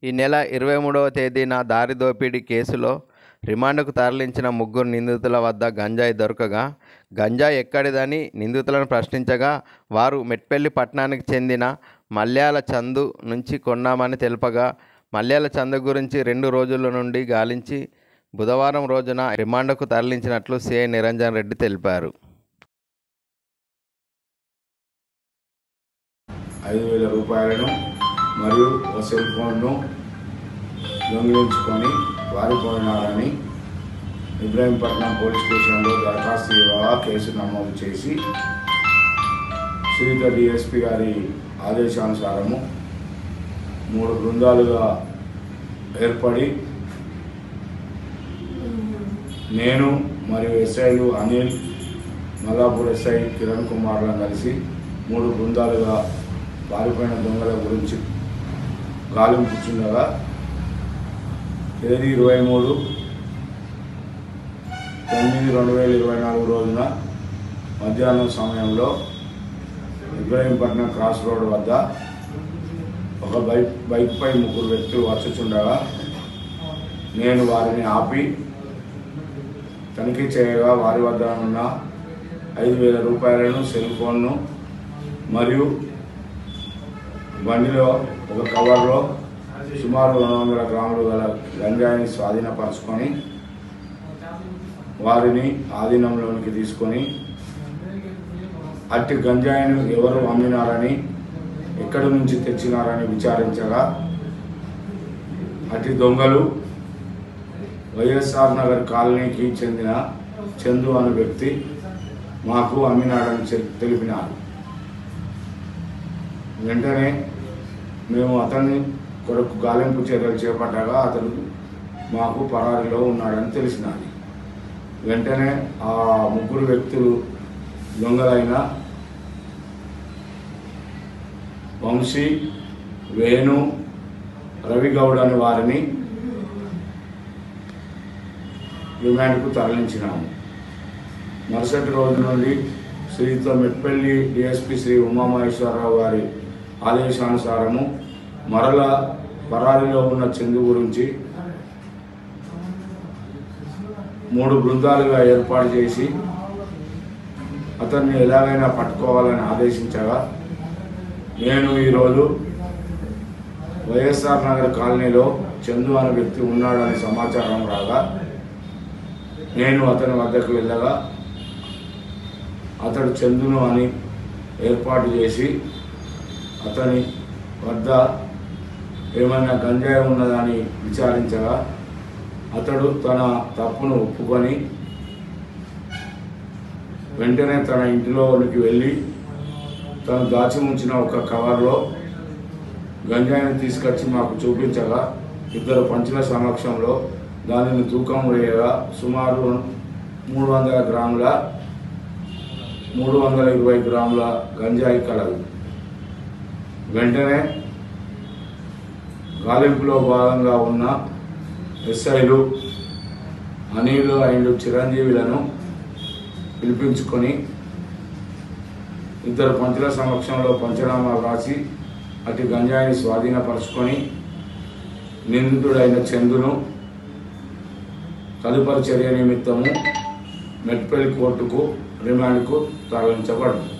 ఈ నెల 23వ తేదీన దారి దోపిడీ కేసులో రిమాండ్కు తరలించిన ముగ్గురు నిందితుల వద్ద గంజాయి దొరకగా, గంజాయి ఎక్కడిదని నిందితులను ప్రశ్నించగా వారు మెట్పల్లి పట్టణానికి చెందిన మల్యాల చందు నుంచి కొన్నామని తెలుపగా, మల్యాల చందు గురించి 2 రోజుల నుండి గాలించి బుధవారం రోజున రిమాండ్కు తరలించినట్లు సిఐ నిరంజన్ రెడ్డి తెలిపారు. 5,000 రూపాయలను మరియు ఒక సెల్ ఫోన్ను దొంగిలించుకొని పారిపోయినారని ఇబ్రహీంపట్నం పోలీస్ స్టేషన్లో దరఖాస్తు ఇవ్వగా కేసు నమోదు చేసి శ్రీధర్ డిఎస్పీ గారి ఆదేశానుసారము 3 బృందాలుగా ఏర్పడి నేను మరియు ఎస్ఐలు అనిల్, మల్లాపూర్ ఎస్ఐ కిరణ్ కుమార్లను కలిసి 3 బృందాలుగా పారిపోయిన దొంగల గురించి గాలింపుచుండగా తేదీ 23/9/2024 రోజున మధ్యాహ్నం సమయంలో ఇబ్రహీంపట్నం క్రాస్ రోడ్ వద్ద ఒక బైక్పై 3 వ్యక్తులు వచ్చుచుండగా నేను వారిని ఆపి తనిఖీ చేయగా వారి వద్ద ఉన్న 5,000 రూపాయలను, సెల్ ఫోన్ను మరియు బండిలో ఒక కవర్లో సుమారు 200 గ్రాములు గల గంజాయిని స్వాధీనపరుచుకొని వారిని ఆధీనంలోనికి తీసుకొని అట్టి గంజాయిని ఎవరు అమ్మినారని, ఎక్కడి నుంచి తెచ్చినారని విచారించగా అట్టి దొంగలు వైఎస్ఆర్ నగర్ కాలనీకి చెందిన చందు అనే వ్యక్తి మాకు అమ్మినాడని తెలిపినారు. వెంటనే మేము అతన్ని కొరకు గాలింపు చర్యలు చేపట్టగా అతను మాకు పరారీలో ఉన్నాడని తెలిసినది. వెంటనే ఆ 3 వ్యక్తులు దొంగలైన వంశీ, వేణు, రవిగౌడ్ అని వారిని రిమాండ్కు తరలించినాము. మరుసటి రోజు నుండి శ్రీతో మెట్పల్లి డిఎస్పీ శ్రీ ఉమామహేశ్వరరావు గారి ఆదేశానుసారము మరలా పరారీలో ఉన్న చందు గురించి 3 బృందాలుగా ఏర్పాటు చేసి అతన్ని ఎలాగైనా పట్టుకోవాలని ఆదేశించగా నేను ఈరోజు వైఎస్ఆర్ నగర్ కాలనీలో చందు అనే వ్యక్తి ఉన్నాడని సమాచారం రాగా నేను అతని వద్దకు వెళ్ళగా అతడు చందును అని ఏర్పాటు చేసి అతని వద్ద ఏమైనా గంజాయి ఉన్నదని విచారించగా అతడు తన తప్పును ఒప్పుకొని వెంటనే తన ఇంటిలోనికి వెళ్ళి తను దాచి ఉంచిన ఒక కవర్లో గంజాయిని తీసుకొచ్చి మాకు చూపించగా 2 పంచుల సమక్షంలో దానిని తూకం వేయగా సుమారు 320 గ్రాముల గంజాయి కలదు. వెంటనే గాలింపులో భాగంగా ఉన్న ఎస్ఐలు అనిల్ అండ్ చిరంజీవులను పిలిపించుకొని 2 పంచుల సమక్షంలో పంచనామా రాసి అటు గంజాయిని స్వాధీనపరుచుకొని నిందితుడైన చందును తదుపరి చర్య నిమిత్తము మెట్పల్లి కోర్టుకు రిమాండ్కు తరలించబడింది.